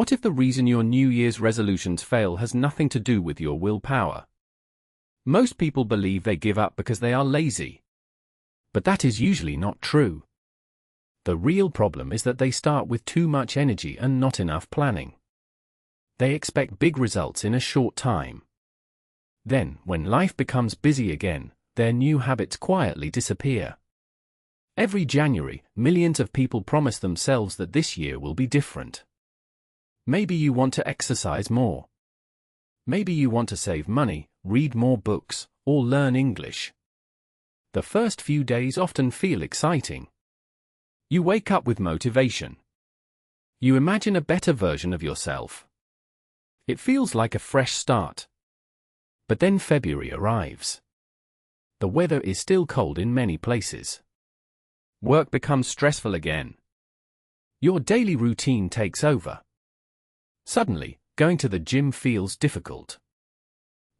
What if the reason your New Year's resolutions fail has nothing to do with your willpower? Most people believe they give up because they are lazy. But that is usually not true. The real problem is that they start with too much energy and not enough planning. They expect big results in a short time. Then, when life becomes busy again, their new habits quietly disappear. Every January, millions of people promise themselves that this year will be different. Maybe you want to exercise more. Maybe you want to save money, read more books, or learn English. The first few days often feel exciting. You wake up with motivation. You imagine a better version of yourself. It feels like a fresh start. But then February arrives. The weather is still cold in many places. Work becomes stressful again. Your daily routine takes over. Suddenly, going to the gym feels difficult.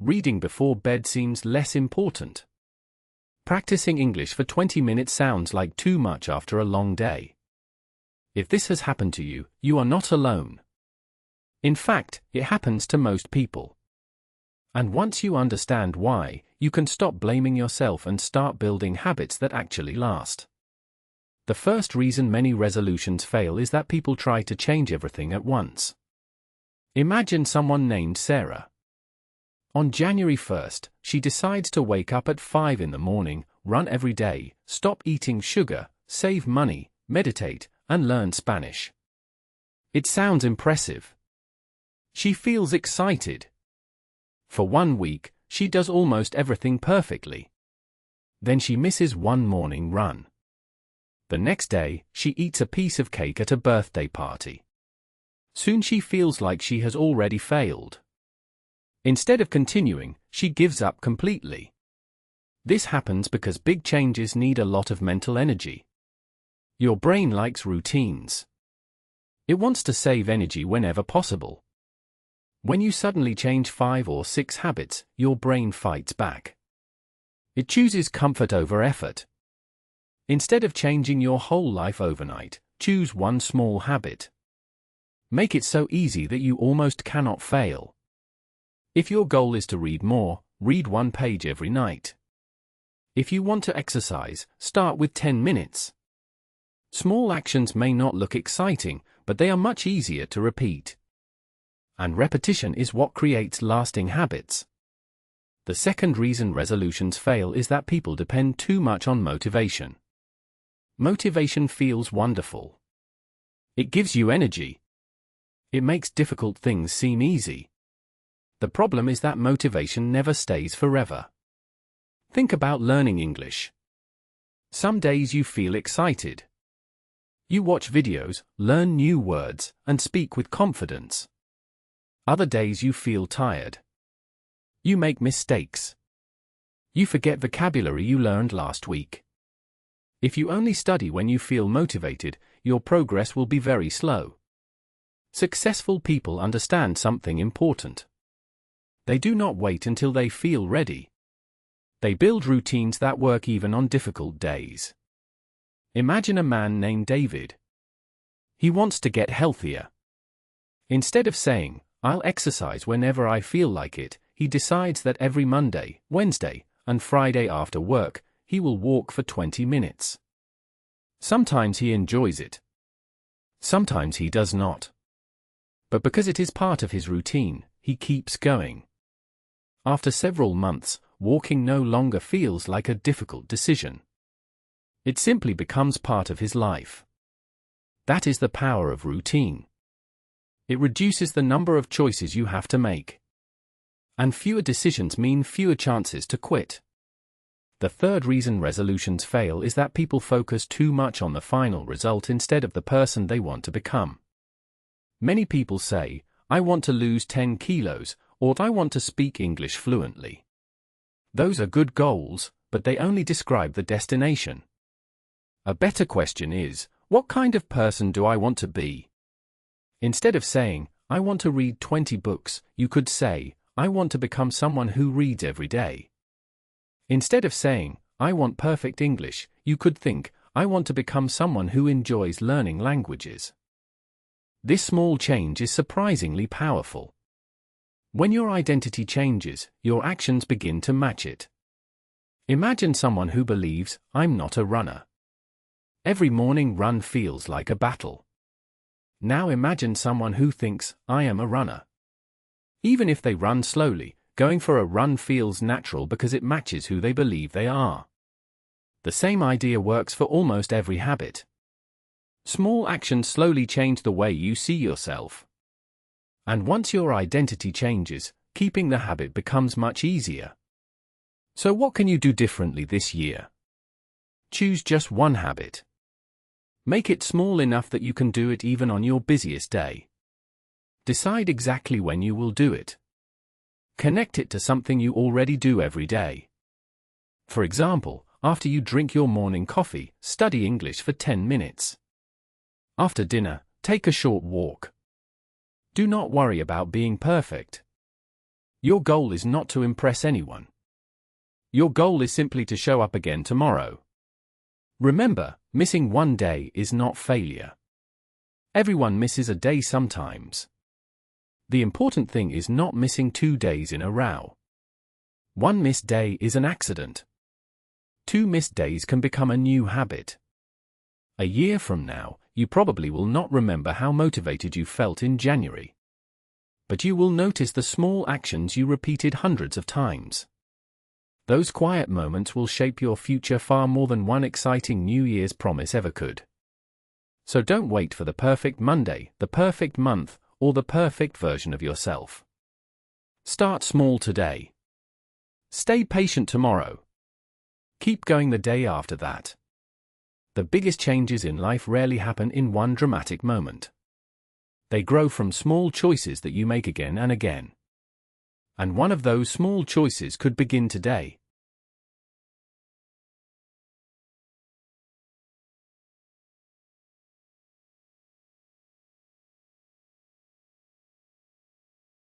Reading before bed seems less important. Practicing English for 20 minutes sounds like too much after a long day. If this has happened to you, you are not alone. In fact, it happens to most people. And once you understand why, you can stop blaming yourself and start building habits that actually last. The first reason many resolutions fail is that people try to change everything at once. Imagine someone named Sarah. On January 1st, she decides to wake up at 5 in the morning, run every day, stop eating sugar, save money, meditate, and learn Spanish. It sounds impressive. She feels excited. For 1 week, she does almost everything perfectly. Then she misses one morning run. The next day, she eats a piece of cake at a birthday party. Soon she feels like she has already failed. Instead of continuing, she gives up completely. This happens because big changes need a lot of mental energy. Your brain likes routines. It wants to save energy whenever possible. When you suddenly change 5 or 6 habits, your brain fights back. It chooses comfort over effort. Instead of changing your whole life overnight, choose one small habit. Make it so easy that you almost cannot fail. If your goal is to read more, read 1 page every night. If you want to exercise, start with 10 minutes. Small actions may not look exciting, but they are much easier to repeat. And repetition is what creates lasting habits. The second reason resolutions fail is that people depend too much on motivation. Motivation feels wonderful. It gives you energy. It makes difficult things seem easy. The problem is that motivation never stays forever. Think about learning English. Some days you feel excited. You watch videos, learn new words, and speak with confidence. Other days you feel tired. You make mistakes. You forget vocabulary you learned last week. If you only study when you feel motivated, your progress will be very slow. Successful people understand something important. They do not wait until they feel ready. They build routines that work even on difficult days. Imagine a man named David. He wants to get healthier. Instead of saying, "I'll exercise whenever I feel like it," he decides that every Monday, Wednesday, and Friday after work, he will walk for 20 minutes. Sometimes he enjoys it. Sometimes he does not. But because it is part of his routine, he keeps going. After several months, walking no longer feels like a difficult decision. It simply becomes part of his life. That is the power of routine. It reduces the number of choices you have to make. And fewer decisions mean fewer chances to quit. The third reason resolutions fail is that people focus too much on the final result instead of the person they want to become. Many people say, "I want to lose 10 kilos, or I want to speak English fluently." Those are good goals, but they only describe the destination. A better question is, what kind of person do I want to be? Instead of saying, "I want to read 20 books," you could say, "I want to become someone who reads every day." Instead of saying, "I want perfect English," you could think, "I want to become someone who enjoys learning languages." This small change is surprisingly powerful. When your identity changes, your actions begin to match it. Imagine someone who believes, "I'm not a runner." Every morning run feels like a battle. Now imagine someone who thinks, "I am a runner." Even if they run slowly, going for a run feels natural because it matches who they believe they are. The same idea works for almost every habit. Small actions slowly change the way you see yourself. And once your identity changes, keeping the habit becomes much easier. So what can you do differently this year? Choose just one habit. Make it small enough that you can do it even on your busiest day. Decide exactly when you will do it. Connect it to something you already do every day. For example, after you drink your morning coffee, study English for 10 minutes. After dinner, take a short walk. Do not worry about being perfect. Your goal is not to impress anyone. Your goal is simply to show up again tomorrow. Remember, missing one day is not failure. Everyone misses a day sometimes. The important thing is not missing 2 days in a row. One missed day is an accident. 2 missed days can become a new habit. A year from now, you probably will not remember how motivated you felt in January. But you will notice the small actions you repeated hundreds of times. Those quiet moments will shape your future far more than one exciting New Year's promise ever could. So don't wait for the perfect Monday, the perfect month, or the perfect version of yourself. Start small today. Stay patient tomorrow. Keep going the day after that. The biggest changes in life rarely happen in one dramatic moment. They grow from small choices that you make again and again. And one of those small choices could begin today.